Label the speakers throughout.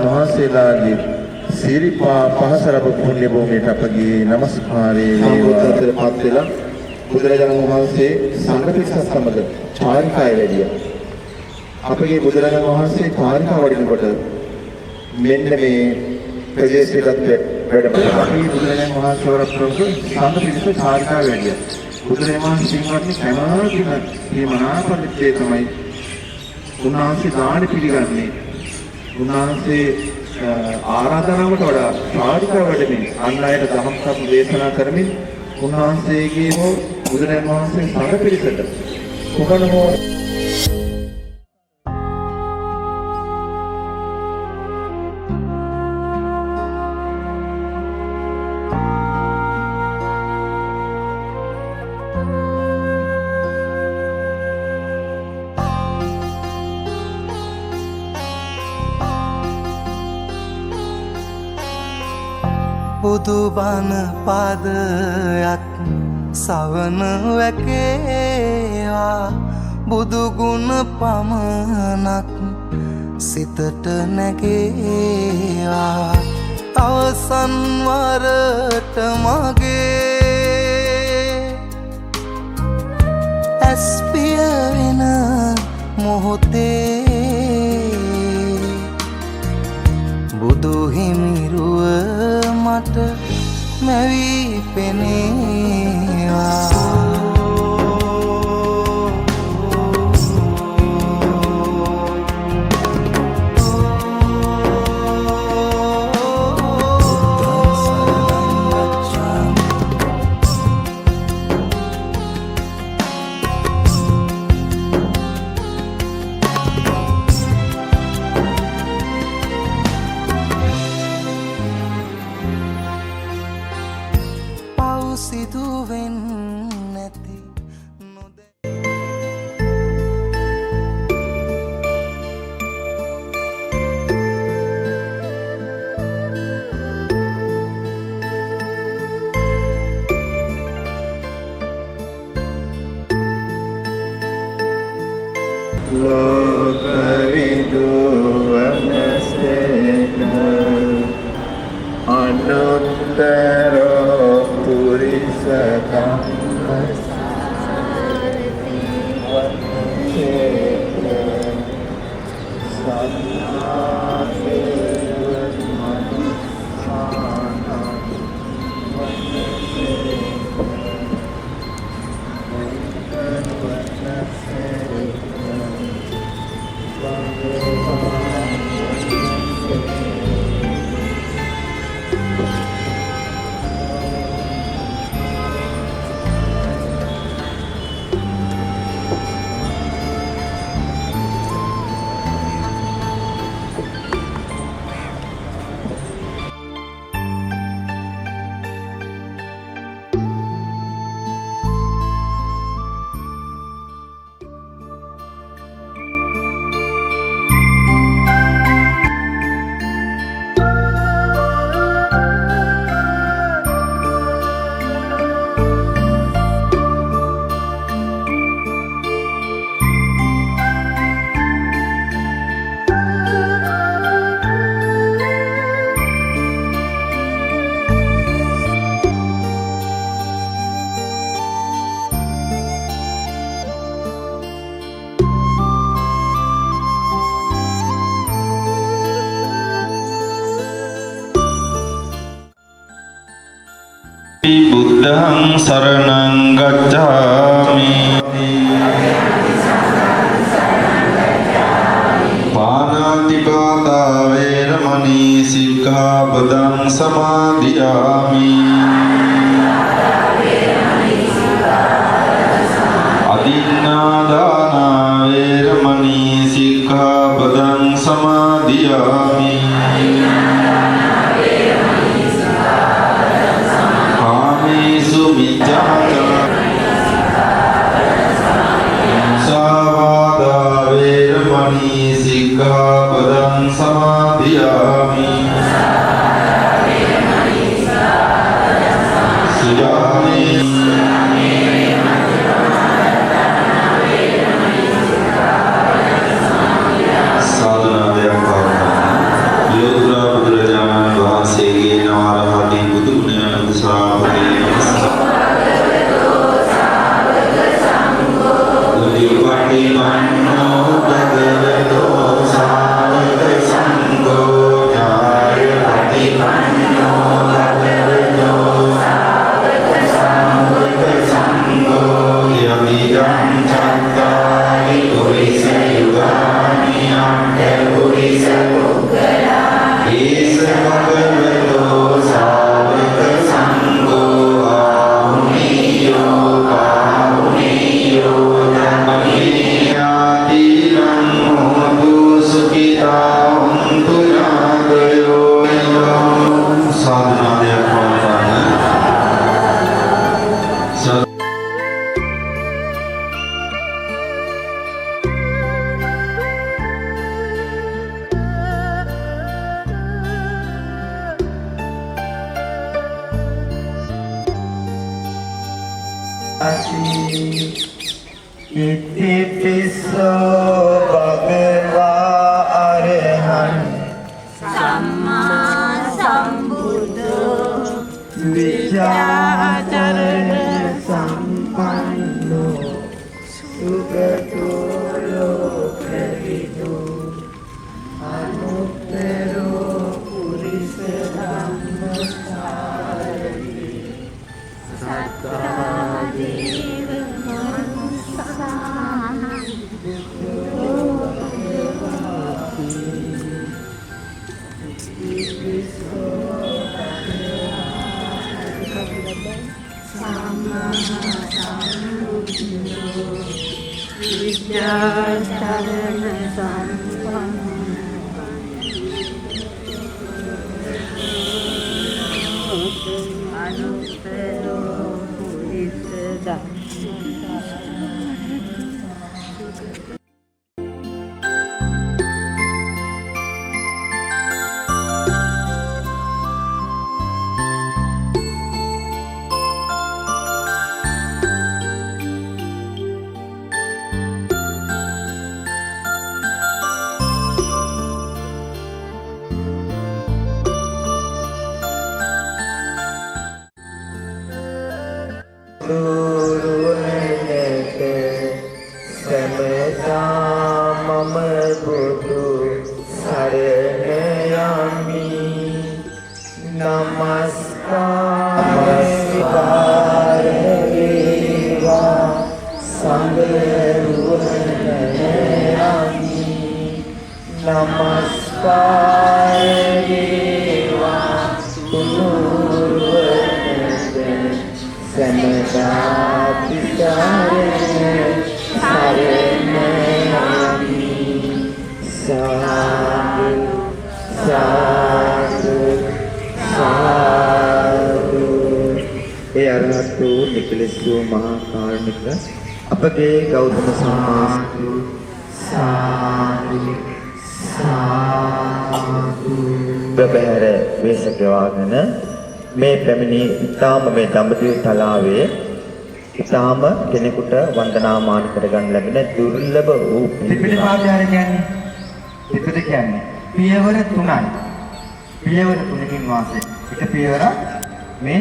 Speaker 1: වහන්සේලාගේ සිරිපා පහස ලැබ පුණ්‍ය භූමියට අපගේ নমස්කාරය සම්බුද්ධත්වයට පත් වෙලා බුදුරජාණන් වහන්සේ සංඝ පිරිසත් සමග චාරිකාය වැඩියා. අපගේ බුදුරජාණන් වහන්සේ චාරිකාව වඩිනකොට මෙන්න මේ ප්‍රදේශයටත් වැඩම කළා. අපි බුදුරජාණන් වහන්සේ වරප්‍රභු සංඝ පිරිස චාරිකාව වැඩියා. බුදුරජාණන් වහන්සේ සිංහවත්නි කැමතිම මේ මනාපරිත්‍යේ තමයි උන්වහන්සේ දාන පිළිගන්නේ. උන්වහන්සේ ආරාධනාවට වඩා චාරිකාව වැඩමින් අන් අයට දහම් කරුණු දේශනා කරමින් උන්වහන්සේගේ හෝ බුදුරජාණන් වහන්සේ සංඝ පිරිසට කොහොම හෝ
Speaker 2: බුදුබණ පදයක් සවන වැකේවා බුදුගුණ පමණක් සිතට නැගේවා අවසන් වරට මගේ ඇස්පිය වෙන මොහොතේ බුදු හිමිරුව මට මැවී පෙනේවා.
Speaker 3: බුද්ධං සරණං ගච්ඡාමි පාණාතිපාතා වේරමණී සික්ඛාපදං සමාදියාමි අදින්නාදානා වේරමණී සික්ඛාපදං සමාදියාමි සාවාදා වේරමණී සික්ඛාපදං සමාදියාමි සාදුනාදයක් පවත්වන්න
Speaker 1: ඉතිපිස්සෝ භගවා අරහං
Speaker 4: සම්මා සම්බුද්ධෝ
Speaker 1: විචාචරණ සම්පන්නෝ සුගතෝ ලෝකවිදු අනුත්තරෝ පුරිස ධම්මචාරී
Speaker 4: සත්තා දේව මනුස්සා විද්‍යාචරණ සම්පන්න අනුත්තරෝ පුරිස ධම්මචාරී
Speaker 1: දුරුවනට සමදා මම බුදු සරණ යමි නමස්කාර වේවා සංඝරුවනට යමි නමස්කාර වේවා තුනුරුවනට සමදා පිටාරේ සරණ යමි සාදු සාදු සාදු ඒ අරහතු නිකලසු මහා කාරුණික අපගේ ගෞතම සම්මාසතු සාදු සාදු ප්‍රබහැර වේශක වාගෙන මේ පැමිණි ඉතාම මේ දඹදිව තලාවේ ඉතාම කෙනෙකුට වන්දනාමාන කරගන්න ලැබෙන දුර්ලභ වූ
Speaker 5: ත්‍රිපිටකාචාර්ය කියන්නේ ත්‍රිපිටක කියන්නේ පියවර 3යි. පියවර 3කින් වාසය. එක පියවර මේ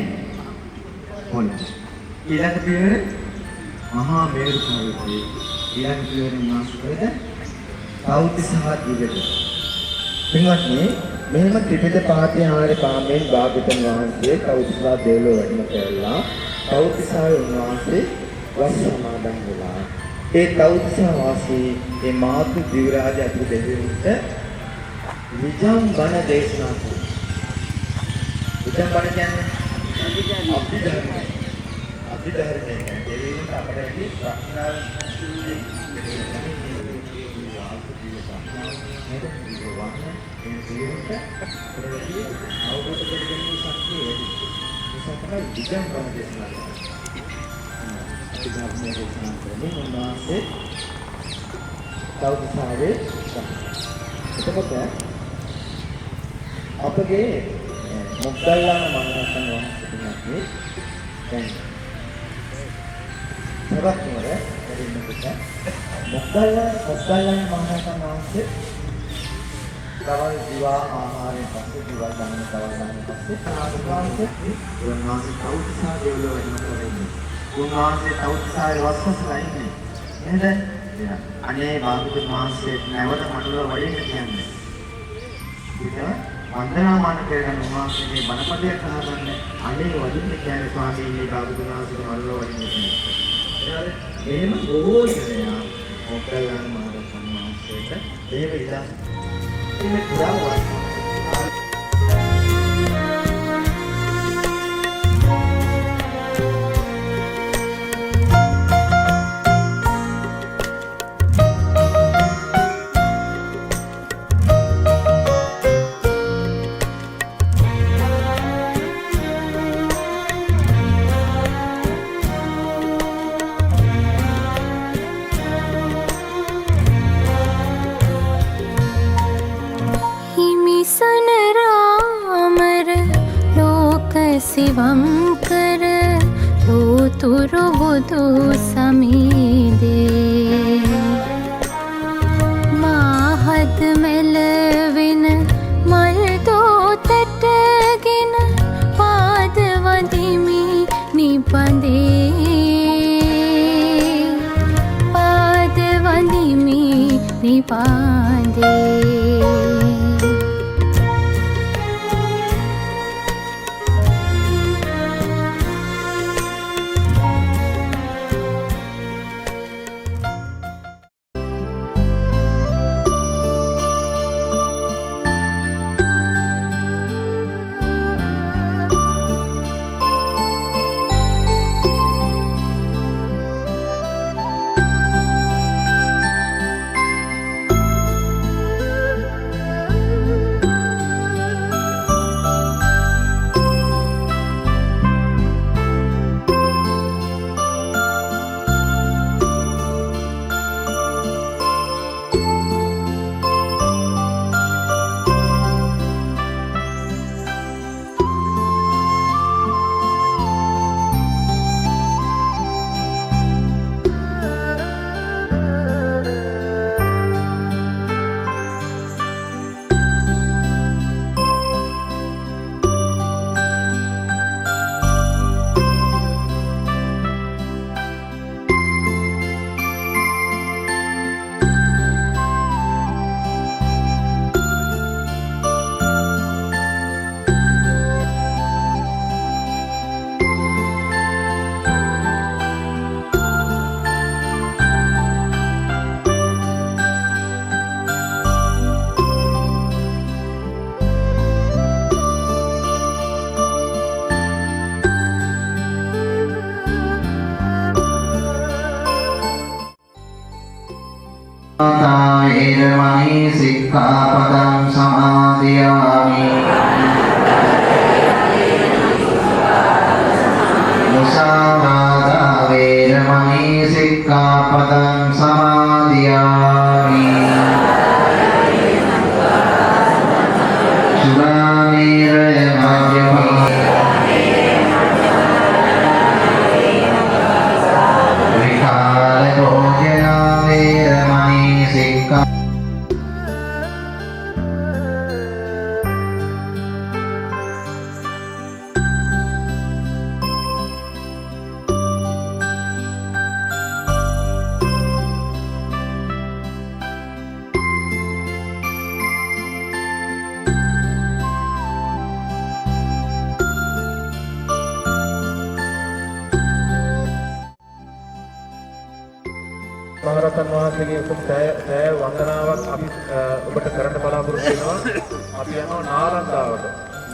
Speaker 5: පොළ. ඊළඟ පියවර මහා මේරු පර්වතයේ. ඊළඟ පියවරෙන් වාසය කරද සෞති සහ දිගට.
Speaker 1: පින්වත්නි මෙහෙම ත්‍රිපිටක පාඨ්‍යහාර කාමෙන් භාග්‍යවතුන් වහන්සේ කෞතිසා දේවලෝ වැඩම කළා. කෞතිසා වහන්සේ වස් සමාදන් වෙලා. ඒ කෞතිසා වාසී ඒ මාතු දිවරාජ අතුරු දෙවියන්ට විජම් බණ දේශනා කළා. විජම් බණ කියන්නේ අභිධර්මය. අභිධර්මය දෙවියන්ට අපරදී ප්‍රඥාව අවබෝධ කරගන්න ශක්තිය වැඩි. නිසා තමයි විජම් බණ දේශනා කරන්නේ. අපි ධර්මයේ දේශනා කරන්නේ උන්වහන්සේ කෞතිසාවේ. එතකොට අපගේ මොග්ගල්ලාන මහරහතන් වහන්සේ දැන් සරත් නුවර එරින්නකොට මොග්ගල්ලාන මහරහතන් වහන්සේ තවල් දිවා ආහාරයෙන් පස්සේ දිවා ගන්න තවල් ගන්න පස්සේ ආදිවාසී උන්වහන්සේ කෞතිසා දේවලෝ වැඩම කරන්නේ. උන්වහන්සේ කෞතිසාවේ වස්වස්ලා ඉන්නේ. නේද? අනේ භාගතුන් වහන්සේ නැවත මඩුව වඩින්න කියන්නේ. ඒක වන්දනාමාන කරගෙන උන්වහන්සේගේ බණපදයක් අහගන්න අනේ වඩින්න කියන්නේ ස්වාමීන් භාගතුන් වහන්සේගේ මඩුව වඩින්න කියන්නේ. එහෙම බොහෝ දෙනා මොග්ගල්ලාන මහරහතන් වහන්සේට දේව ඉලා ini berapa?
Speaker 4: සිවම් කර ලෝතුරු
Speaker 6: බුදු සමීදේ මාහත් මෙලවෙන මල් තෝතටගෙන පාද වදිමි නිපදේ පාද වදිමි නිපදේ
Speaker 7: Kairmani sikkhapadam samadhiyami Musavada veramani sikkhapadam samadhiyami Suramira madhyami Vikala bhojana veramani sikkha
Speaker 8: මහරහතන් වහන්සේගේ උතුම් සෑය වන්දනාවක් අපි ඔබට කරන්න බලාපොරොත්තු වෙනවා. අපි යනවා නාලන්දාවට.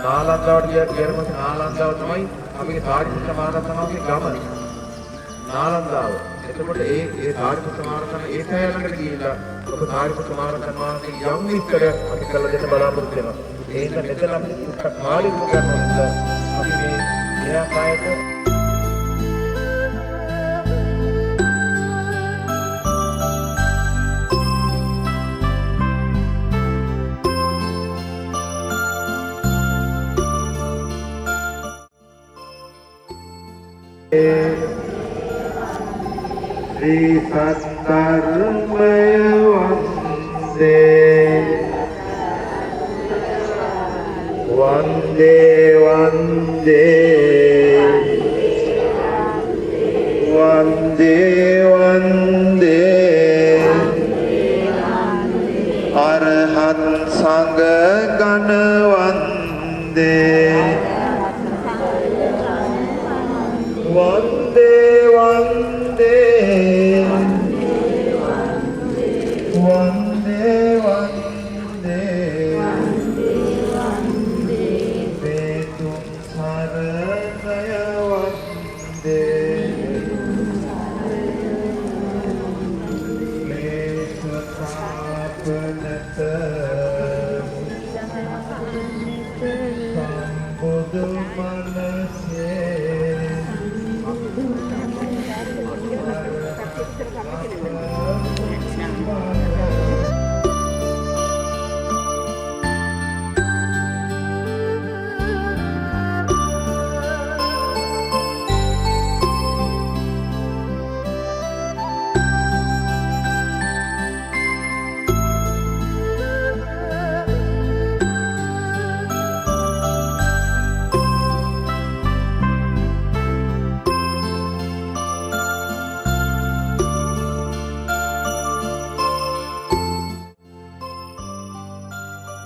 Speaker 8: නාලන්දාවට ගියම නාලන්දාව තමයි අපේ සාරිපුත්ත මහරහතන් වහන්සේගේ ගමන. නාලන්දාව. එතකොට ඒ සාරිපුත්ත මහරහතන් ඒ සෑය ළඟට ගිහිල්ලා ඔබ සාරිපුත්ත මහරහතන් වහන්සේගේ යම් විස්තරයක් අපි කළ දෙන්න බලාපොරොත්තු වෙනවා. ඒක මෙතන අපි කාලික කරනවා. අපි මේ එයාකායට Sri Satkarmaya Vande Vande Vande Vande Vande Arahat Sangha Gana Vande Vande Vande Vande Vande Vedum Saranaya Vande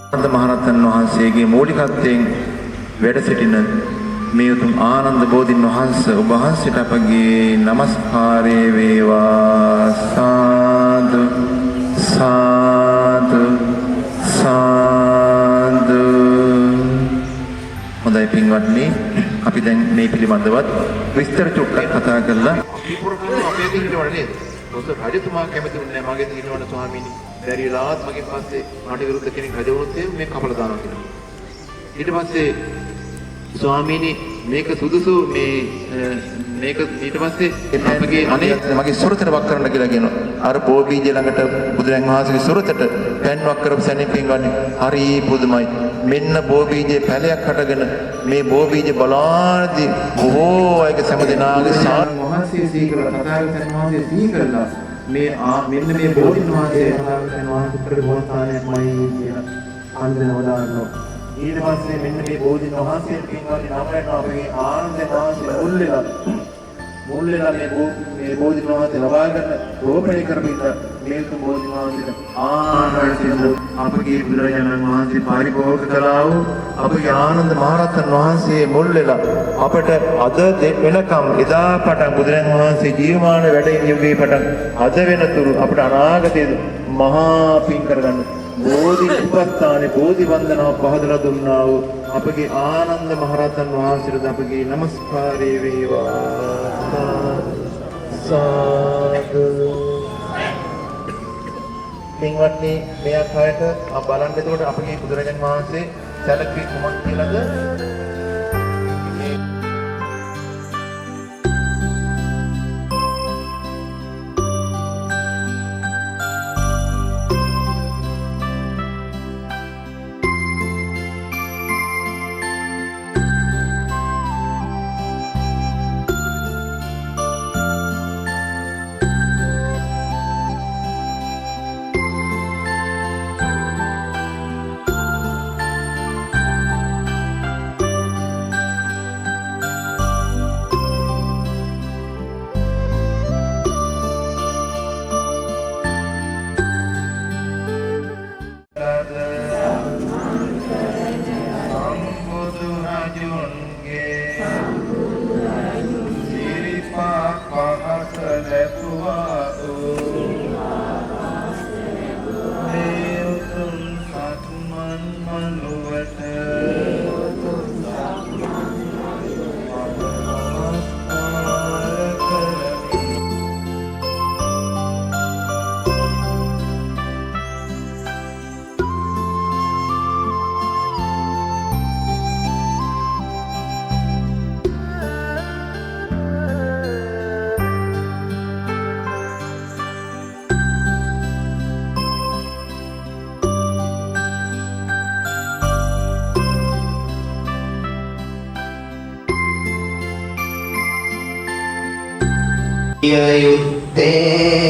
Speaker 1: Ananda මහරහතන් වහන්සේගේ මූලිකත්වයෙන් වැඩ සිටින මේ උතුම් ආනන්ද බෝධින් වහන්සේ ඔබ වහන්සේට අපගේ নমස්කාරය වේවා. සාදු සාදු සාදු. හොඳයි පින්වත්නි, අපි දැන් මේ පිළිබඳවත් විස්තර චුට්ටක් කතා කරලා අපේ අපේ දිනවල නේද? මොකද රජතුමා කැමති වුණේ නැහැ මගේ දිනවල ස්වාමීනි. බැරිලාත් මගෙන් පස්සේ මට විරුද්ධ කෙනෙක් රජ වුණොත් මේ කපලා දානවා කියලා. ඊට පස්සේ ස්වාමීනි මේක සුදුසු මේක ඊට පස්සේ අපගේ අනේ මගේ සොරතට වක් කරන්න කියලා කියනවා. අර බෝබීජ ළඟට බුදුරන් වහන්සේගේ සොරතට පෑන් වක් කරපු සැනින් පින්වන්නේ හරි පුදුමයි. මෙන්න බෝබීජේ පැලයක් හටගෙන මේ බෝබීජ බලාදී බොහෝ අයගේ සම්දෙනාගේ සාර වහන්සේ සීකරලා තථාගතයන් වහන්සේ සීකරලා මෙන්න මේ බෝධින් වහන්සේ තථාගතයන් වහන්සේ ප්‍රබෝධානයක්මයි කියලා අන්දන වදාරනවා. ඊට පස්සේ මෙන්න මේ බෝධින් වහන්සේ පින්වත්නි නම් වෙනවා අපේ ආනන්ද වහන්සේ මුල් වෙලා මේ බෝධින් වහන්සේ ලබා ගන්න රෝපණය කරමින් මේ තුන් බෝධින් වහන්සේට ආනන්ද අපගේ බුදුරජාණන් වහන්සේ පරිභෝග කළා වූ අපගේ ආනන්ද මහරහතන් වහන්සේ මුල් වෙලා අපට අද වෙනකම් එදා පටන් බුදුරජාණන් වහන්සේ ජීවමාන වැඩ ඉන්න යුගයේ පටන් අද වෙනතුරු අපට අනාගතයේ මහා පින් කරගන්න බෝධි උපස්ථානේ බෝධි වන්දනාව පහදලා දුන්නා වූ අපගේ ආනන්ද මහරහතන් වහන්සේට අපගේ নমස්කාරය වේවා. සාදු. පින්වත්නි මේ ආකාරයට බලන්න එතකොට අපගේ බුදුරජාණන් වහන්සේ සැලකුවේ කුමක් කියලාද?
Speaker 7: යුත්තේය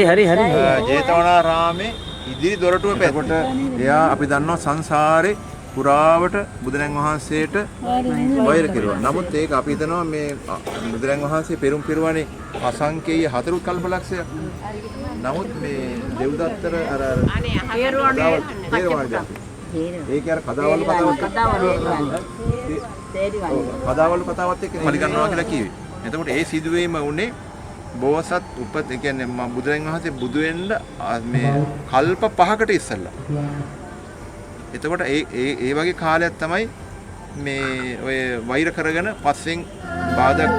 Speaker 9: හරි
Speaker 1: ජේතවනාරාමේ ඉදිරි දොරටුව පැත්තට එයා අපි දන්නවා සංසාරේ පුරාවට බුදුරන් වහන්සේට වෛර කෙරුවා. නමුත් ඒක අපි හිතනවා මේ බුදුරන් වහන්සේ පෙරම් පිරුවානේ අසංකේය 4 කල්පලක්ෂයක්. නමුත් මේ දෙව්දත්තර අර ඒක අර කදාවල් කතාවත් එක්ක පිළිගන්නවා කියලා කිව්වේ. එතකොට ඒ සිදුවීම උනේ බෝසත් උපත කියන්නේ බුදුරන් වහන්සේ බුදු වෙන්න මේ කල්ප 5කට ඉස්සෙල්ලා. එතකොට ඒ වගේ කාලයක් තමයි මේ ඔය වෛර කරගෙන පස්සෙන් බාධා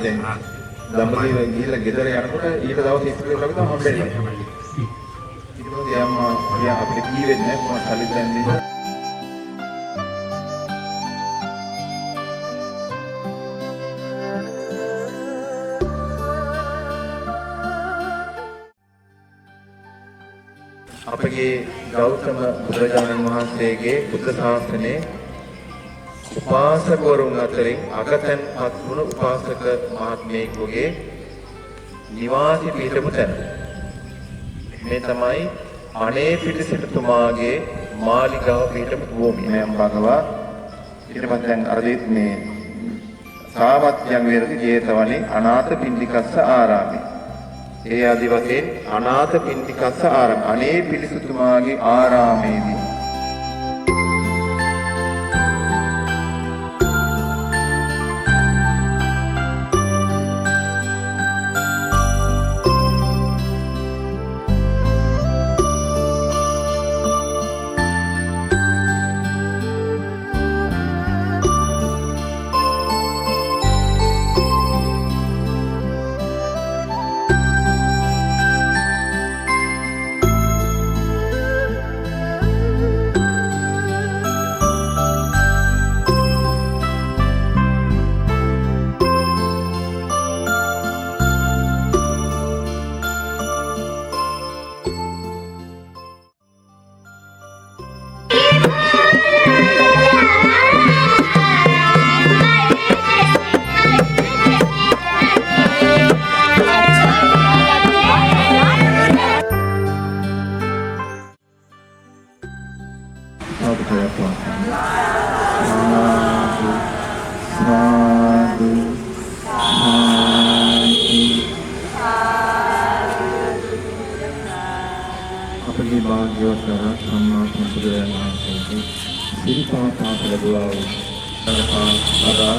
Speaker 8: දැන් දඹදිව ගිහිල්ලා ගෙදර යනකොට ඊට දවස් ඉස්සෙල්ලා අපි තමයි හම්බෙන්නේ. ඊට පස්සේ යා අපිට කීවෙන්නේ නැහැ කොහොමද සල්ලි දැන්නේ. අපගේ ගෞතම බුදුරජාණන් වහන්සේගේ බුද්ධ ශාසනයේ උපාසකවරුන් අතරින් අගතන්පත් වුණු උපාසක මහත්මයෙකුගේ නිවාසී පිහිටපු තැන. මේ තමයි අනේ පිටිසිටුමාගේ මාලිගාව පිහිටපු භූමිය. මේ අම්බගවා ඊට පස්සේ දැන් අර මේ සාවත්යන් විරති ජේතවනේ අනාථ පිණ්ඩිකස්ස ආරාමේ. ඒ ආදි වශයෙන් අනාථ පිණ්ඩිකස්ස ආරාම අනේ පිළිසුතුමාගේ ආරාමේදී අපගේ භාග්‍යවත් සම්මා සම්බුදුරජාණන් වහන්සේගේ සිරිපාත ලැබුවා වූ අදා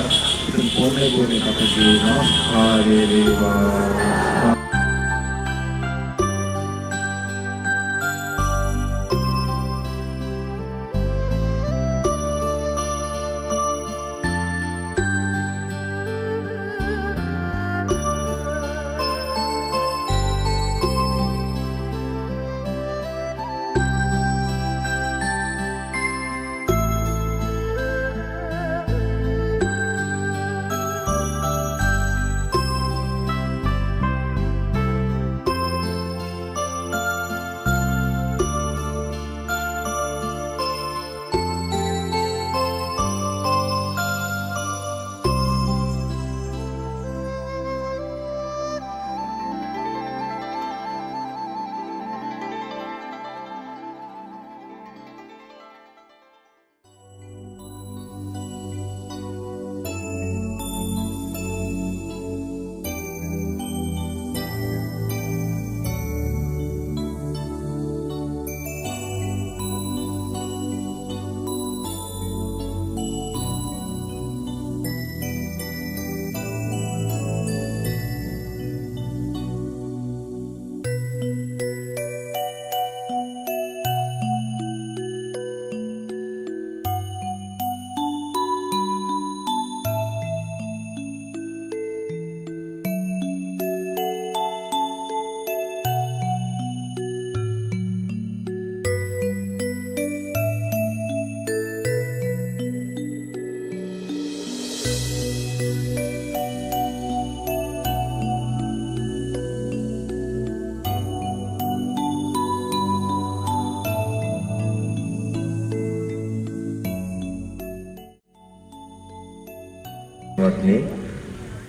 Speaker 8: ඉතින් පොන්නේ ගුණේ අපගේ නමස්කාරය වේවා.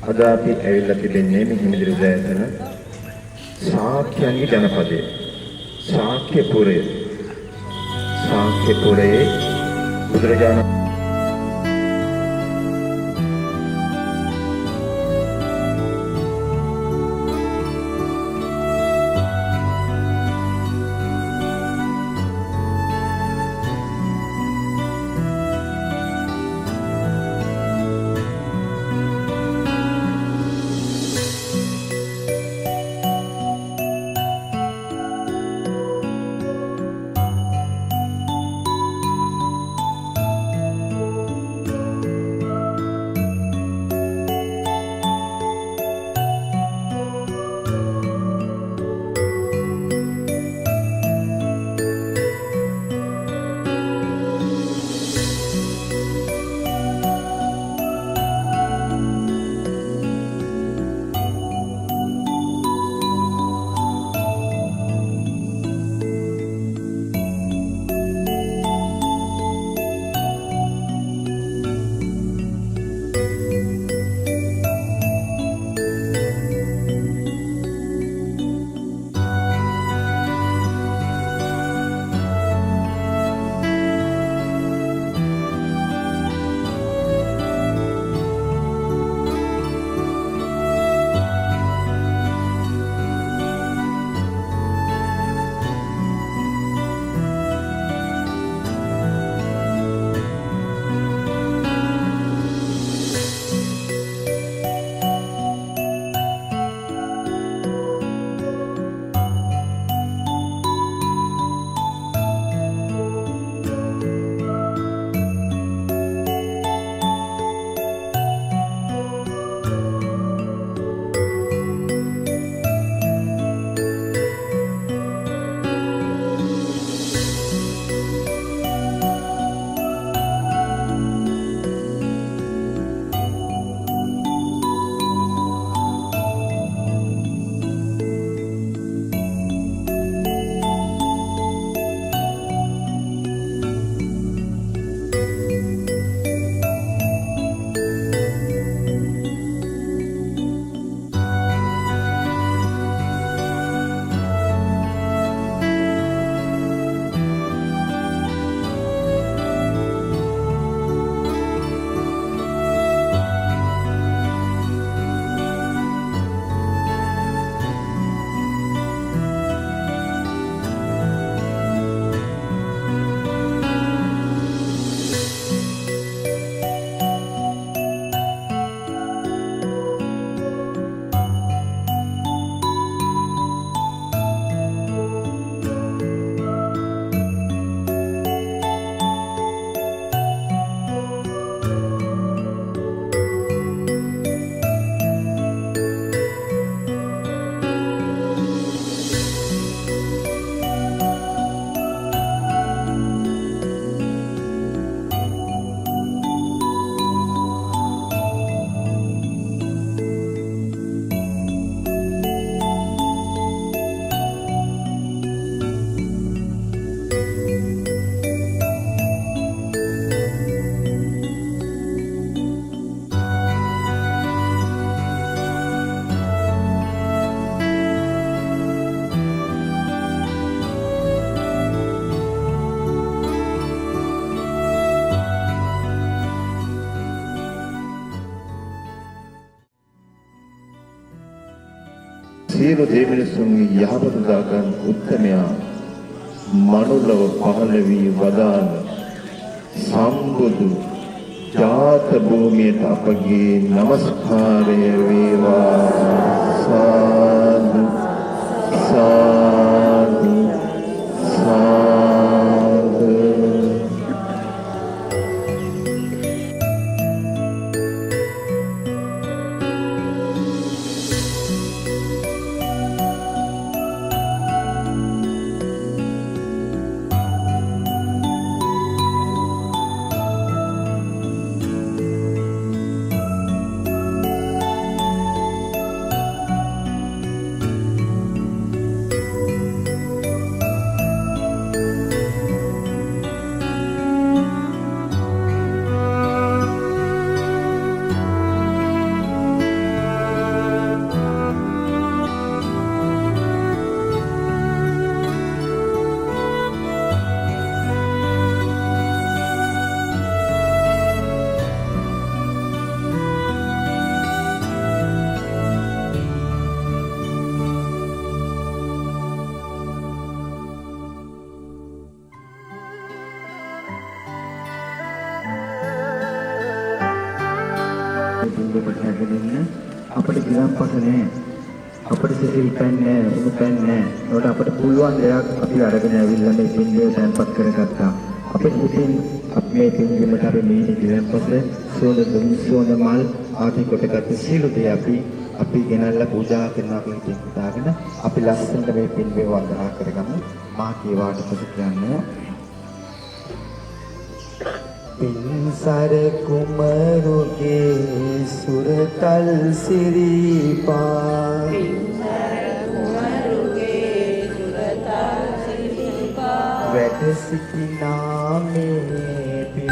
Speaker 8: අද අපි ඇවිල්ලා තිබෙන්නේ මේ හිමිදිරි උදෑසන ශාක්‍යයන්ගේ ජනපදයේ ශාක්‍යපුරයේ බුදුරජාණන්
Speaker 1: සියලු දෙවිනිසුන්ගේ යහපත දාගත් උත්තමයා මනුලව පහළ වී වදාළ සම්බුදු ජාත භූමියට අපගේ নমස්කාරය වේවා. සාදු සාදු සාදු.
Speaker 5: අපිට ගිලම්පස නැහැ. අපිට සිසිල් පෑන් නැහැ, උණු පෑන් නැහැ. ඒකට අපිට පුළුවන් දෙයක් අපි අරගෙන ඇවිල්ලා මේ පින්දේ තැන්පත් කරගත්තා. අපිට ඉතින් අපි මේ පින්දෙමට අපි මේ ගිලම්පස සෝන මල් ආදී කොටගත් සීල දේ අපි ගෙනල්ලා පූජා කරනවා කියන එක හිතාගෙන අපි ලස්සනට මේ පින්දේ වන්දනා කරගමු. මා කීවාට පසු කියන්නේ පින්සර කුමරුගේ සුරතල් සිරිපා වැඩ සිටිනා මේ පින්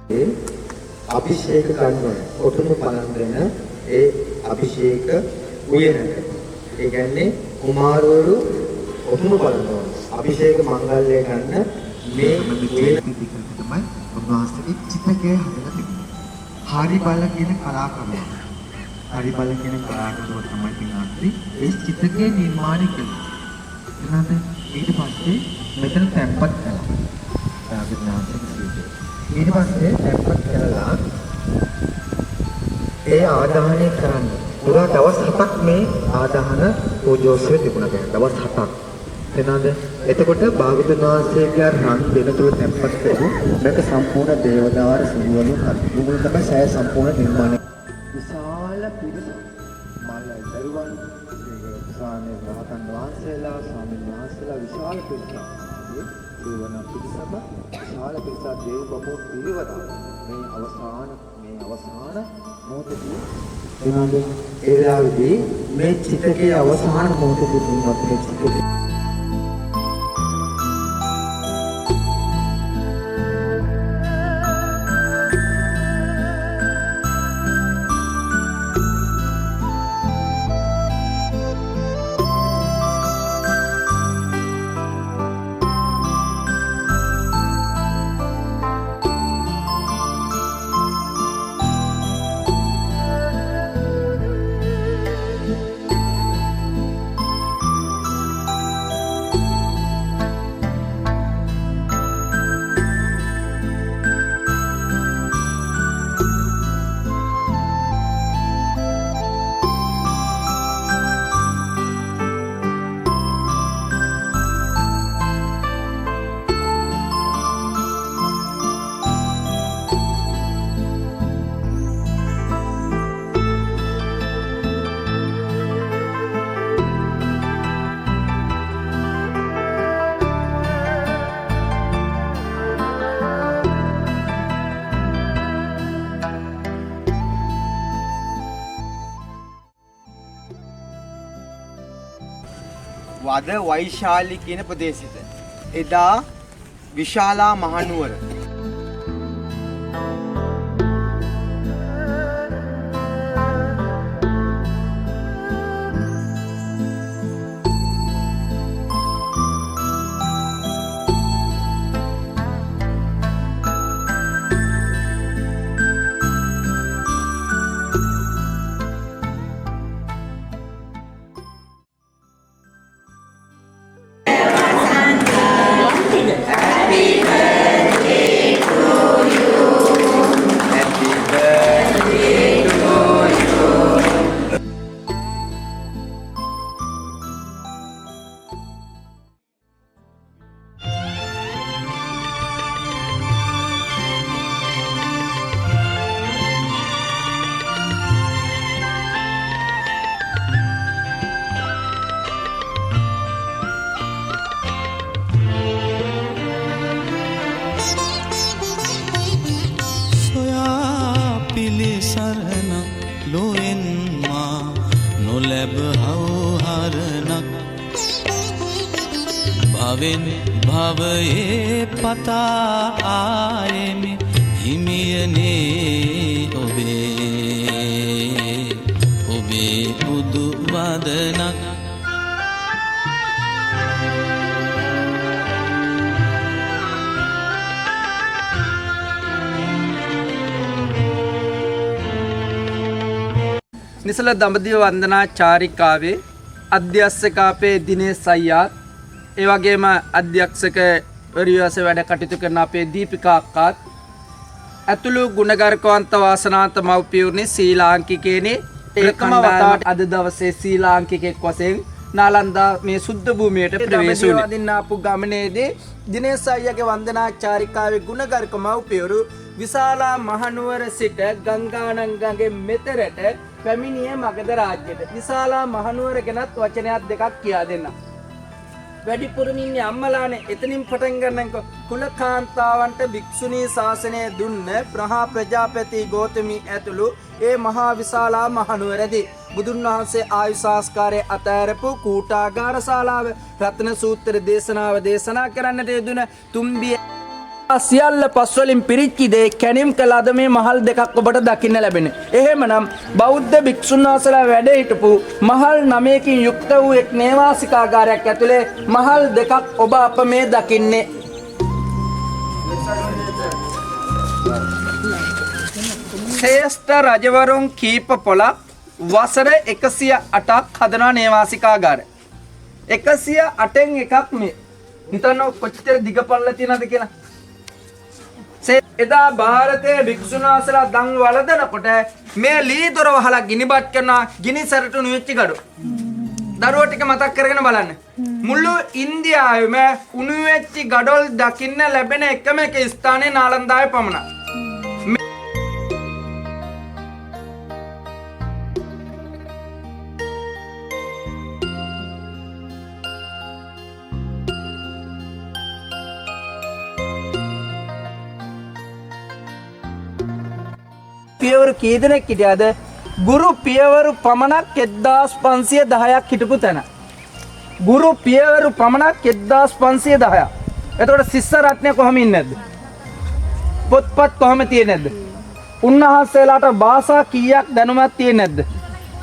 Speaker 5: අභිෂේක කරනවා. ඔටුනු පලඳන ඒ අභිෂේක උයනට. ඒ කියන්නේ කුමාරවරු ඔටුනු පලඳනවා. අභිෂේක මංගල්‍ය ගන්න මේ උයන තමයි උන්වහන්සේගේ චිත්තකය හදලා තිබෙනවා. හරි බල කියන කලාකරුවා. හරි බල කියන කලාකරුවා තමයි පින්වත්නි ඒ චිත්තකය නිර්මාණය කළේ. එහෙනම් ඊට පස්සේ මෙතන තැම්පත් කළා. ඊට පස්සේ තැම්පත් කරලා ඒ ආදාහනය කරන්න. පුරා දවස් 7ක් මේ ආදාහන පූජෝත්සවය තිබුණා දැන්. දවස් 7ක්. එතනද එතකොට භාගතුන් වහන්සේගේ රන් දෙන තුල තැම්පත් කරපු මේක සම්පූර්ණ දේවදාර සිදුවලු මුගුල් තමයි සෑය සම්පූර්ණ නිර්මාණය. විශාල පිරිස මල්ල දරුවන් ස්වාමීන් වහන්සේලා ස්වාමීන් වහන්සේලා විශාල පිරිසක්. දේවන පිරිසම විශාල පිරිසක් දේව බඹෝ පිරිවත මේ අවසාන මොහොතදී එනවාද ඒ වෙලාවේදී මේ චිතකයේ අවසාන මොහොතදී මේ චිතකයේ
Speaker 9: වද වෛශාලි කියන ප්‍රදේශෙට එදා විශාලා මහනුවර
Speaker 2: භවයේ පතා ආයෙමි හිමියනේ ඔබේ බුදු වදනක්
Speaker 9: නිසල දඹදිව වන්දනා චාරිකාවේ අධ්‍යක්ෂක අපේ දිනේෂ් අයියා ඒ වගේම අධ්‍යක්ෂකවරියස වැඩ කටයුතු කරන අපේ දීපිකා අක්කාත් ඇතුළු ගුණගරුකවන්ත වාසනාවන්ත මව්පියෝනේ ශ්‍රී ලාංකිකේනේ ඒකම වතාවට අද දවසේ ශ්‍රී ලාංකිකෙක් වශයෙන් නාලන්දා මේ සුද්ධ භූමියට ප්‍රවේශ වුණේ. වදින්න ආපු ගමනේදී දිනේෂ් අයියාගේ වන්දනා චාරිකාවේ ගුණගරුක මව්පියවරු විශාලා මහනුවර සිට ගංගානංගගේ මෙතරට පැමිණියේ මගධ රාජ්‍යයට. විශාලා මහනුවර ගැනත් වචනයක් දෙකක් කියා දෙන්න. වැඩිපුරම ඉන්නේ අම්මලානේ. එතනින් පටන් ගන්නකො කුලකාන්තාවන්ට භික්ෂුණී ශාසනය දුන්න ප්‍රහා ප්‍රජාපති ගෞතමී ඇතුළු ඒ මහා විශාලා මහනුවරදී බුදුන් වහන්සේ ආයු සංස්කාරයේ අතෑරපු කූටාගාර ශාලාව රත්න සූත්‍ර දේශනාව දේශනා කරන්නට යෙදුන තුම්බිය සියල්ල පස්වලින් පිරිච්චි දේ කැණිම් කළ අද මේ මහල් දෙකක් ඔබට දකින්න ලැබෙන. එහෙමනම් බෞද්ධ භික්ෂුන් වහන්සේලා වැඩ හිටපු මහල් 9කින් යුක්ත වූ එක් නේවාසිකාගාරයක් ඇතුලේ මහල් දෙකක් ඔබ අප මේ දකින්නේ. ශ්‍රේෂ්ඨ රජවරුන් කීප පොළක් වසර 108ක් හදනා නේවාසිකාගාරය. 108න් එකක් මේ. හිතන්න කොච්චර දිග පල්ල තියෙනවද කියලා. එදා ಭಾರತයේ භික්ෂුන් වහන්සේලා දන් වළඳනකොට මේ ලී දොර වහලා ගිනිබත් කරන ගිනි සැරටුණු වෙච්ච gadu. දරුවෝ ටික මතක් කරගෙන බලන්න. මුළු ඉන්දියාවෙම උණු වෙච්ච gadol දකින්න ලැබෙන එකම එක ස්ථානයේ නාලන්දාවේ පමණයි. පියවරු කී දෙනෙක් හිටියද? ගුරු පියවරු පමණක් 1510ක් හිටපු තැන. ගුරු පියවරු පමණක් 1510ක්. එතකොට ශිෂ්‍ය රත්නය කොහොම ඉන්නේ නැද්ද? පොත්පත් කොහොම තියෙන්නේ නැද්ද? උන්වහන්සේලාට භාෂා කීයක් දැනුමක් තියෙන්නේ නැද්ද?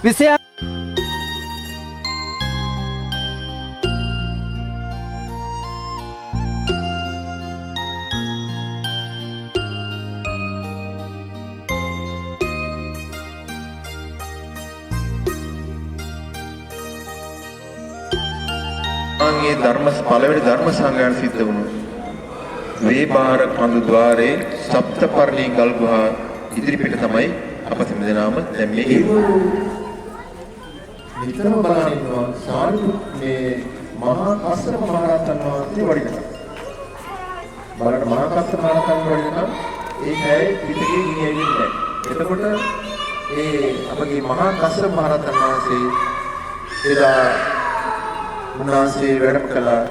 Speaker 9: විෂය
Speaker 1: ආන්ගේ ධර්ම පළවෙනි ධර්ම සංගායන සිද්ධ වුණා. වේබාර කඳු ద్వාරේ සප්තපර්ණී ගල්ගුහා ඉදිරිපිට තමයි අප සම්දෙනාම දැන් මේ නිතරම බලන ඉන්නවා සාරිපුත් මේ මහා කස්සප මහ රහතන් වහන්සේ වඩිනවා. බලන්න මහා කස්සප මහ රහතන් වඩිනවා ඒ හැයි පිටකේ ගිනි ඇවිල්ලා නැහැ. එතකොට ඒ අපගේ මහා කස්සප මහ රහතන් වහන්සේ එදා උන්වහන්සේ වැඩම කළා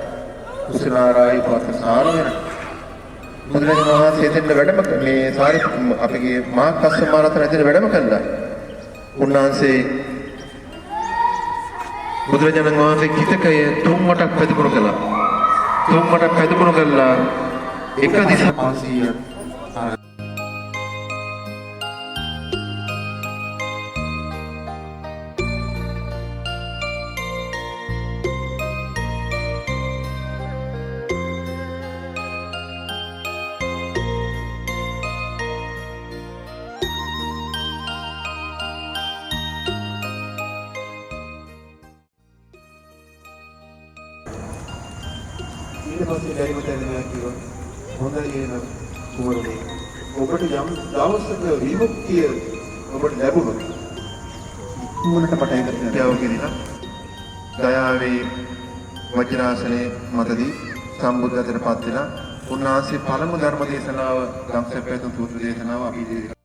Speaker 1: කුසලාරායි පවත්සාර වෙන බුදුරජාණන් වහන්සේ එතෙන්ද වැඩම මේ සාරිපුත් අපගේ මහා කස්සප මහ රහතන් එතෙන්ද වැඩම කළා. උන්වහන්සේ බුදුරජාණන් වහන්සේ කිතකය තුන් වටක් පැදුණු කළා. තුන් වටක් පැදුණු කළා එක දිශා 500 ඊට පස්සේ දැරිම තැනලා කිව්වා හොඳයි නේද කුමරුනි ඔබට යම් දවසක විමුක්තිය ඔබට ලැබුණොත් මොනට පටන් ගන්නද කියනවා දයාවේ වජ්‍රාසනේ මතදී සම්බුද්ධත්වයට පත් වෙලා උන්වහන්සේ පළමු ධර්ම දේශනාව ධම්සප්පේත සූත්‍ර දේශනාව අපි ඉදිරියට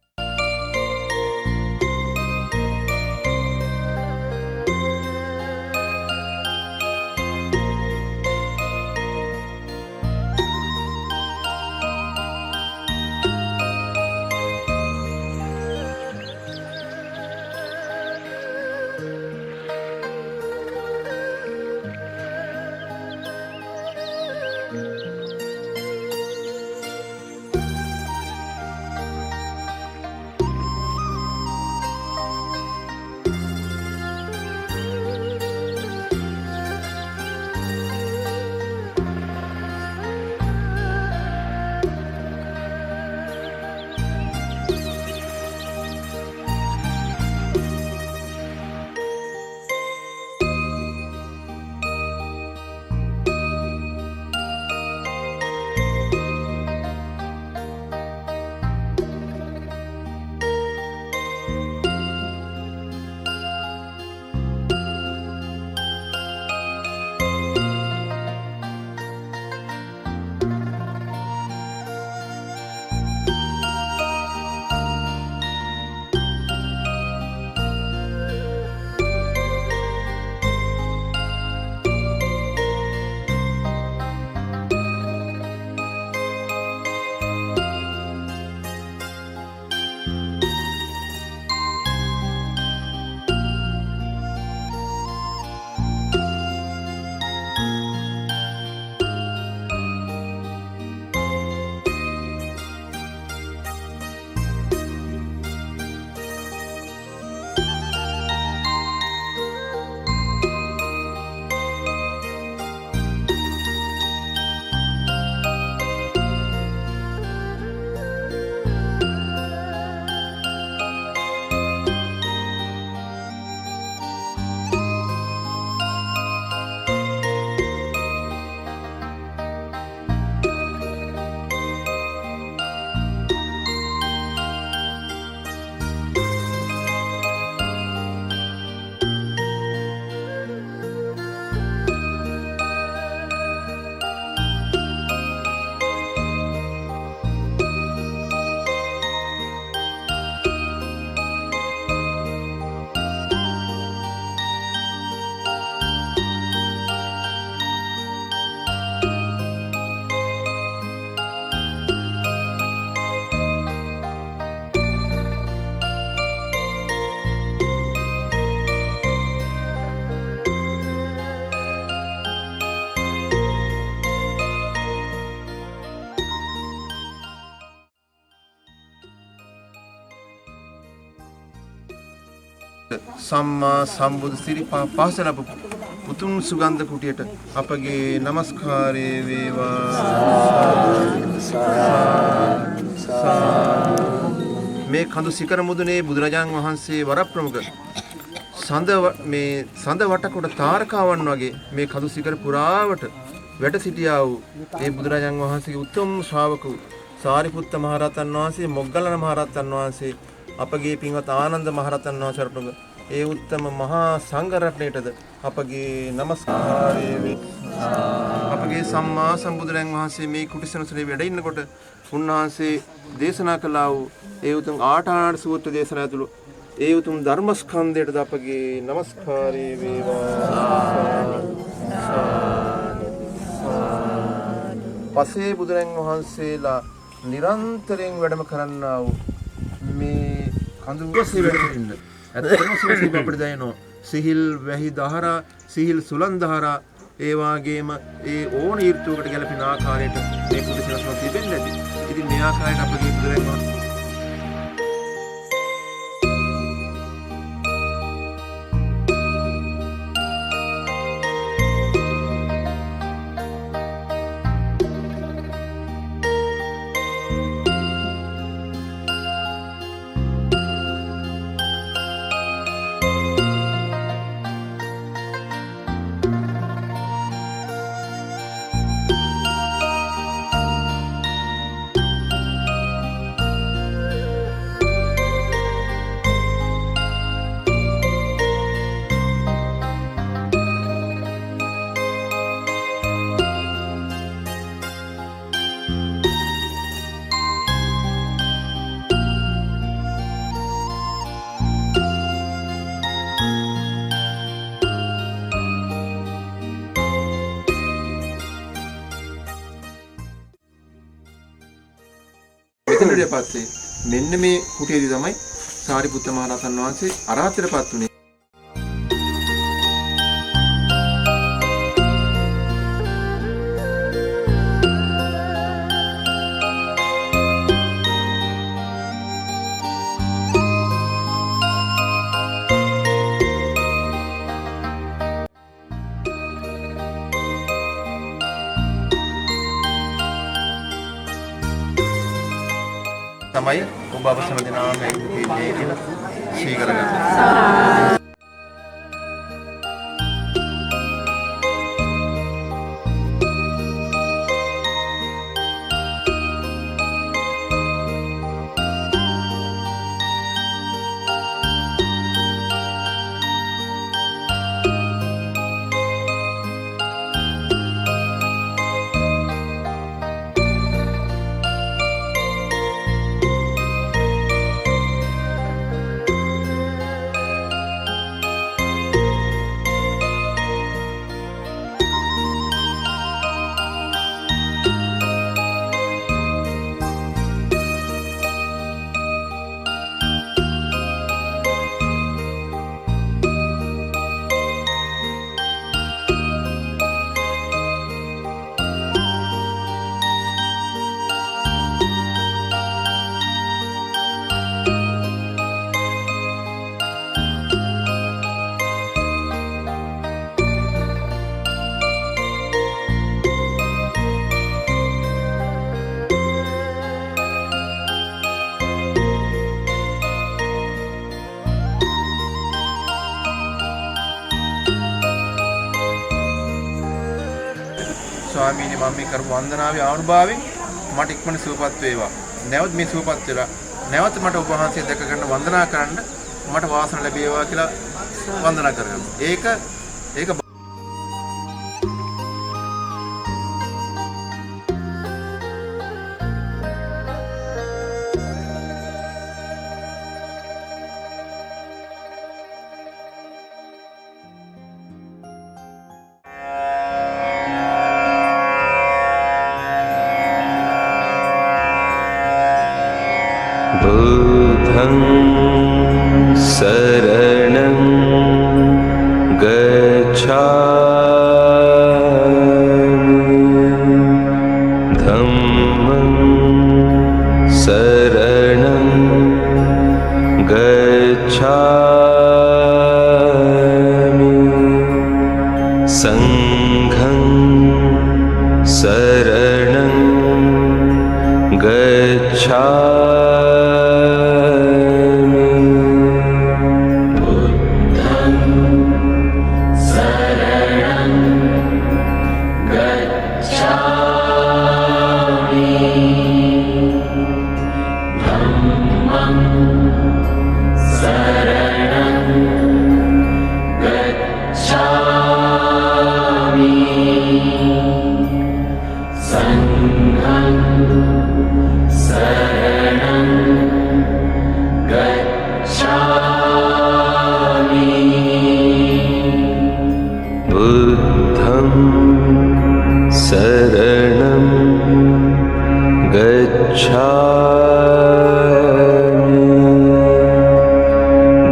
Speaker 1: සම්මා සම්බුදු සිරිපා පහස ලැබපු උතුම් සුගන්ධ කුටියට අපගේ নমස්කාරය වේවා. මේ කඳු සිකර මුදුනේ බුදුරජාණන් වහන්සේ වරප්‍රමුඛ සඳ වටකොට තාරකාවන් වගේ මේ කඳු සිකර පුරාවට වැඩ සිටියා වූ ඒ බුදුරජාණන් වහන්සේගේ උතුම් ශ්‍රාවක වූ සාරිපුත්ත මහරහතන් වහන්සේ, මොග්ගල්ලාන මහරහතන් වහන්සේ, අපගේ පින්වත් ආනන්ද මහරහතන් වහන්සේ ඒ උත්තම මහා සංඝ රත්නයටද අපගේ নমස්කාරය වේ. අපගේ සම්මා සම්බුදුරන් වහන්සේ මේ කුටිසනසලේ වැඩ ඉන්නකොට උන්වහන්සේ දේශනා කළා වූ ඒ උතුම් ආඨාන සූත්‍ර දේශනා ඇතුළු ඒ උතුම් ධර්මස්කන්ධයටද අපගේ নমස්කාරය වේවා. පසේ බුදුරන් වහන්සේලා නිරන්තරයෙන් වැඩම කරන්නා වූ මේ කඳුවසේ වැඩ සිටින්න. ඇත්තම සිහිල් අපිට දැනෙනවා. සිහිල් වැහි දහරා, සිහිල් සුලන් දහරා, ඒ වාගේම ඒ ඕන ඍතුවකට ගැලපෙන ආකාරයට මේ කුටිසනස්ම තිබෙන්නේ නැති. ඉතින් මේ ආකාරයට අපගේ බුදුරන් වහන්සේ මෙතනට පස්සේ මෙන්න මේ කුටියේදී තමයි සාරිපුත්ත මහ රහතන් වහන්සේ අරහතටපත් උනේ. තමයි ඔබ අවසන දිනාම මේ කුටියේ කියලා ශ්‍රී කරගන්න. ස්වාමීනි මම මේ කරපු වන්දනාවේ ආනුභාවයෙන් මට ඉක්මන සුවපත් වේවා. නැවත මේ සුවපත් වෙලා නැවත මට ඔබ වහන්සේ දැක ගන්න වන්දනා කරන්න මට වාසන ලැබේවා කියලා වන්දනා කරගන්න. ඒක
Speaker 3: बुद्धं शरणं गच्छामि धम्मं शरणं गच्छामि बुद्धं शरणं गच्छामि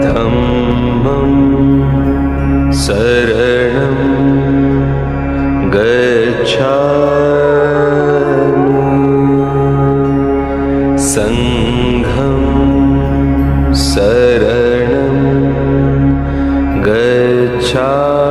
Speaker 3: धम्मं शरणं गच्छामि संघं शरणं गच्छामि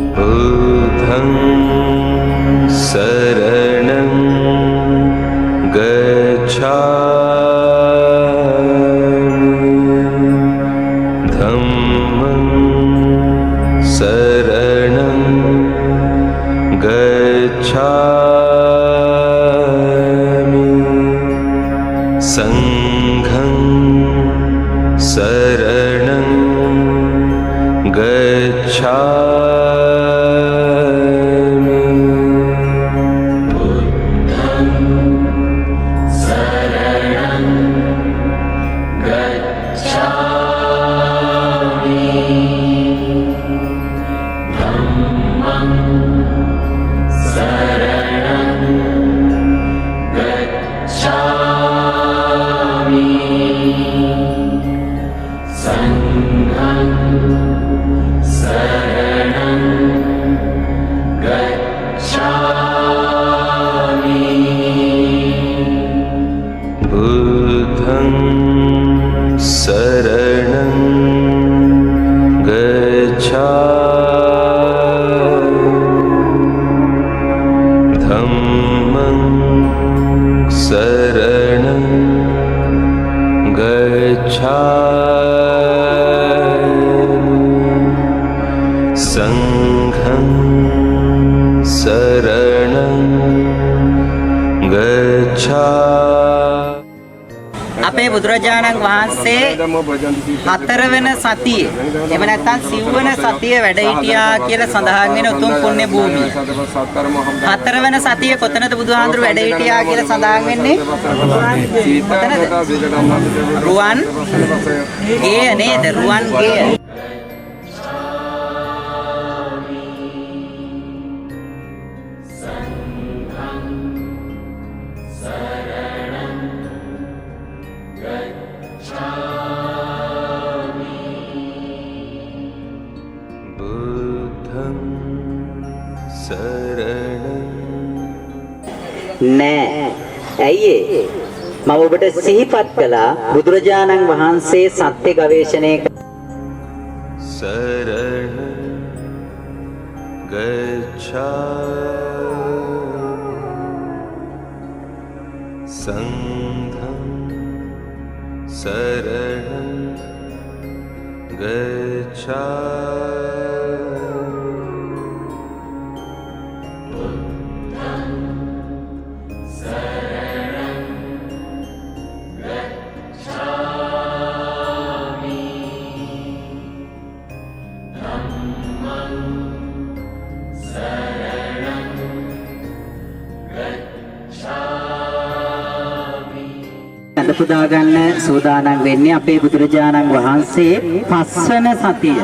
Speaker 3: बुद्धं शरणं गच्छामि धम्मं शरणं गच्छामि संघं शरणं गच्छामि बुद्धं शरणं गच्छामि धम्मं शरणं गच्छामि संघं शरणं गच्छामि
Speaker 10: අපේ බුදුරජාණන් වහන්සේ හතරවන සතියේ එහෙම නැත්නම් සිව්වන සතියේ වැඩ හිටියා කියලා සඳහන් වෙන උතුම් පුණ්‍ය භූමිය. හතරවන සතියේ කොතනද බුදුහාඳුරු වැඩ හිටියා කියලා සඳහන් වෙන්නේ? රුවන් ගේ නේද? රුවන් ගේ.
Speaker 3: बुद्धं शरणं
Speaker 10: නෑ. ඇයි ඒ? මම ඔබට සිහිපත් කළා බුදුරජාණන් වහන්සේ සත්‍ය ගවේෂණය
Speaker 3: शरणं गच्छामि संघं शरणं
Speaker 10: අද පුදා ගන්න සූදානම් වෙන්නේ අපේ බුදුරජාණන් වහන්සේ පස්වන සතිය.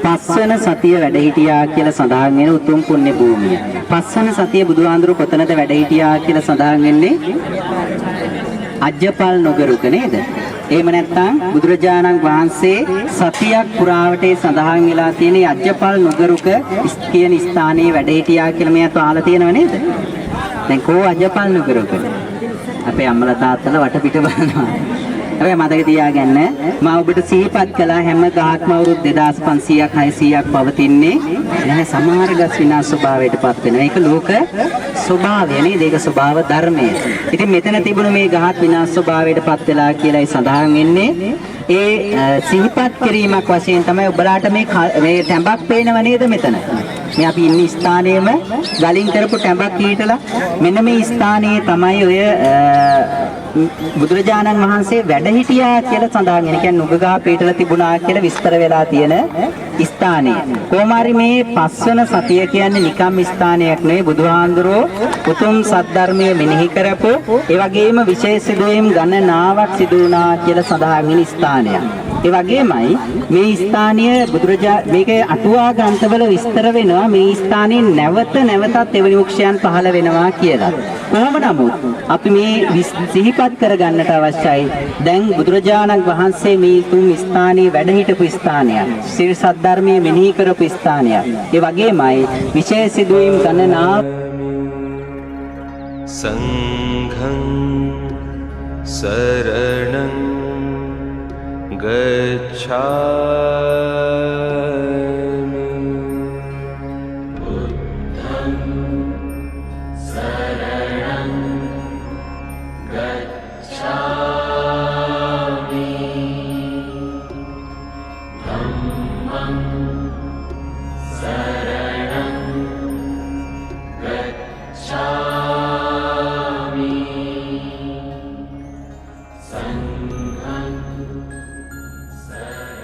Speaker 10: පස්වන සතිය වැඩ හිටියා කියලා සඳහන් වෙන උතුම් පුණ්‍ය භූමිය. පස්වන සතිය බුදුහාඳුරු කොතනද වැඩ හිටියා කියලා සඳහන් වෙන්නේ? අජ්ජපල් නුගරුක නේද? එහෙම නැත්නම් බුදුරජාණන් වහන්සේ සතියක් පුරාවට සඳහන් වෙලා තියෙන අජ්ජපල් නුගරුක කියන ස්ථානයේ වැඩ හිටියා කියලා මෙයාට අහලා තියෙනව නේද? දැන් කෝ අජ්ජපල් නුගරුක? අපේ අම්මලා තාත්තලා වටපිට බලනවා. හැබැයි මතක තියාගන්න මම ඔබට සිහිපත් කළා හැම ගහක්ම අවුරුදු 2500ක් 600ක් පවතින්නේ නැහැ. සමහර ගස් විනාශ ස්වභාවයටපත් වෙනවා. ඒක ලෝක ස්වභාවය නේද? ඒක ස්වභාව ධර්මය. ඉතින් මෙතන තිබුණු මේ ගහක් විනාශ ස්වභාවයටපත් වෙලා කියලායි සඳහන් වෙන්නේ. ඒ සිහිපත් කිරීමක් වශයෙන් තමයි ඔබලාට මේ තැඹක් පේනව නේද මෙතන? මේ අපි ඉන්න ස්ථානයේම ගලින් කරපු තැඹක් කීටලා මෙන්න මේ ස්ථානයේ තමයි ඔය බුදුරජාණන් වහන්සේ වැඩ හිටියා කියලා සඳහන් වෙන. කියන්නේ නුගගහ පිටලා තිබුණා කියලා විස්තර වෙලා තියෙන ස්ථානය. කොහොමාරි මේ පස්වන සතිය කියන්නේ නිකම් ස්ථානයක් නෙවෙයි. බුදුහාඳුරෝ උතුම් සද්ධර්මයේ මෙනෙහි කරපු ඒ වගේම විශේෂ සිදුවීම් ගණනාවක් සිදු වුණා කියලා සඳහන් වෙන ස්ථානයක්. ඒ වගේමයි මේ ස්ථානය මේකේ අටුවා ග්‍රන්ථවල විස්තර වෙනවා මේ ස්ථානයේ නැවතත් එවැනි වෘක්ෂයන් පහළ වෙනවා කියලා. කොහොම නමුත් අපි මේ සිහිපත් කරගන්නට අවශ්‍යයි. දැන් බුදුරජාණන් වහන්සේ මේ තුන් ස්ථානයේ වැඩ හිටපු ස්ථානයක්. සිල් සද්ධර්මයේ මෙනෙහි කරපු ස්ථානයක්. ඒ වගේමයි විශේෂ සිදුවීම් ගණනාව
Speaker 3: සංඝං සරණං ගච්ඡාමි බුද්ධං සරණං ගච්ඡාමි ධම්මං සරණං ගච්ඡාමි සංඝං සරණං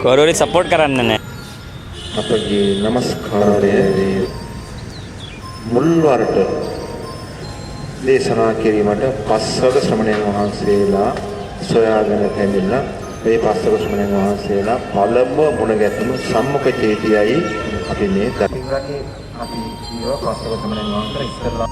Speaker 11: කොරෝරි සපෝට් කරන්න නෑ.
Speaker 1: අපගේ নমස්කාරය මුල්වරට දේශනා කිරීමට පස්වග ශ්‍රමණයන් වහන්සේලා සොයාගෙන පැමිණලා මේ පස්වග ශ්‍රමණයන් වහන්සේලා පළමුව මුණ ගැසුණු සම්මුඛ චේතියයි අපි මේ දකින්නේ. අපි ඊව පස්වග ශ්‍රමණයන් වහන්සේ ඉස්සරලා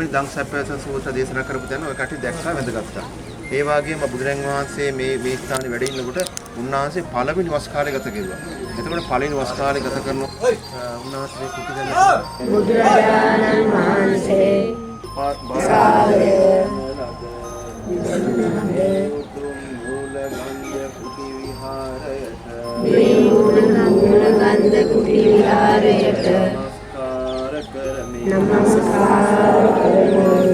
Speaker 1: දංසප්පස සූත්‍ර දේශනා කරපු තැන ඔය කටි දැක්කා වැදගත්තා. ඒ වගේම බුදුරජාණන් වහන්සේ මේ ස්ථානේ වැඩ ඉන්නකොට උන්වහන්සේ පළවෙනි වස්කාරය ගත කෙරුවා. එතකොට පළවෙනි වස්කාරය ගත කරන උන්වහන්සේ කුටි දැන
Speaker 4: බුදුරජාණන් වහන්සේ සාරය මූලගන්ධ කුටි විහාරයට නමස්කාර කරමි.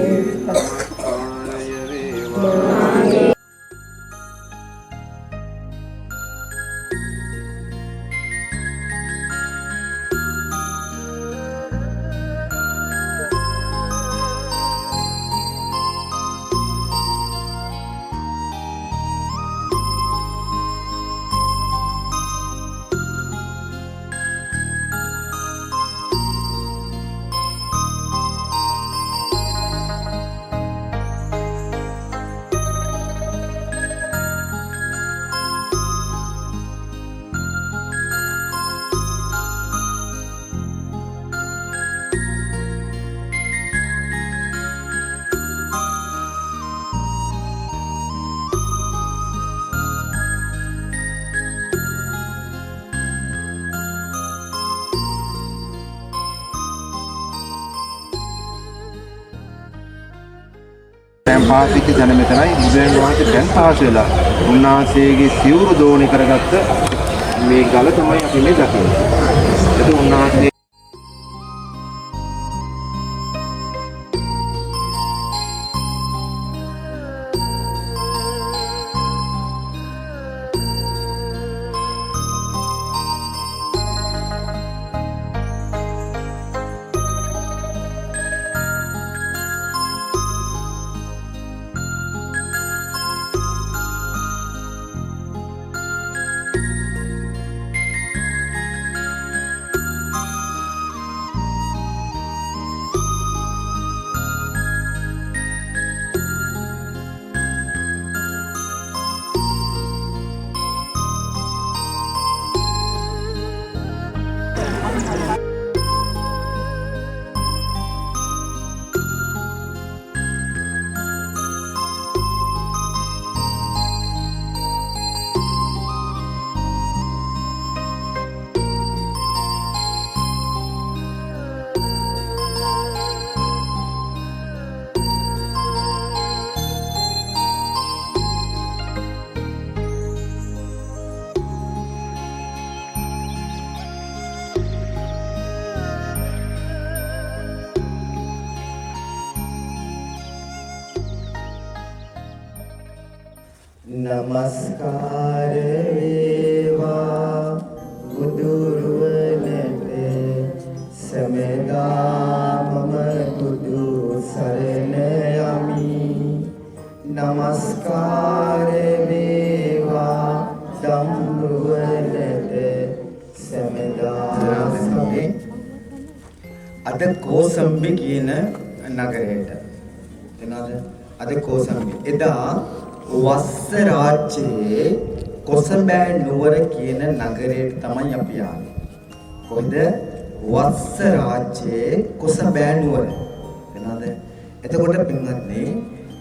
Speaker 4: දැන් පාසික ජන මෙතනයි බුදුන් වහන්සේ දැන් පාස් වෙලා උන්වහන්සේගේ සිවුරු දෝණි කරගත්ත මේ ගල තමයි අපි මේ දකින්නේ. ඒක උන්වහන්සේ
Speaker 5: නමස්කාර වේවා බුදුරුවනට සමෙදා මම බුදු සරණ යම් නමස්කාර වේවා සම්රුවනට සමදාසමේ අද කෝසම්බි කියන නගරයට එනවාද අද කෝසම්බි එදා වස්ස රාජ්‍යයේ කොසඹෑ නුවර කියන නගරයට තමයි අපි ආවේ. කොහෙද? වස්ස රාජ්‍යයේ කොසඹෑ නුවර. එනවාද? එතකොට පින්වත්නි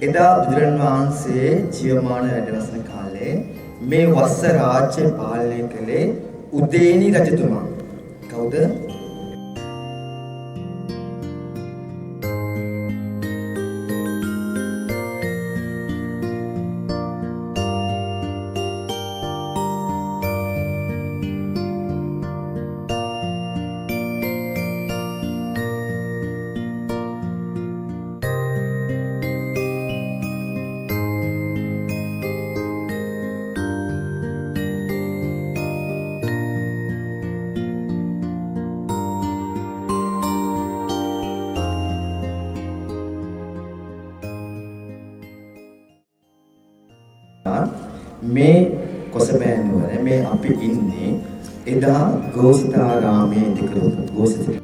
Speaker 5: එදා බුදුරන් වහන්සේ ජීවමාන වැඩවසන කාලේ මේ වස්ස රාජ්‍ය පාලනය කළේ උදේනි රජතුමා. කවුද? මේ කොසඹෑ නුවර මේ අපි ඉන්නේ එදා ගෝස්තාරාමයේ තිකරු ගෝස්තර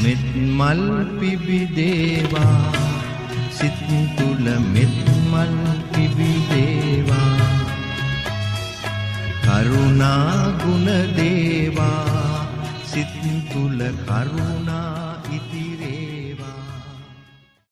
Speaker 2: මෙත් මල් පිබිදේවා සිත් තුල මෙත් මල් පිබිදේවා කරුණා ගුණ දේවා සිත් තුල කරුණා ඉතිරේ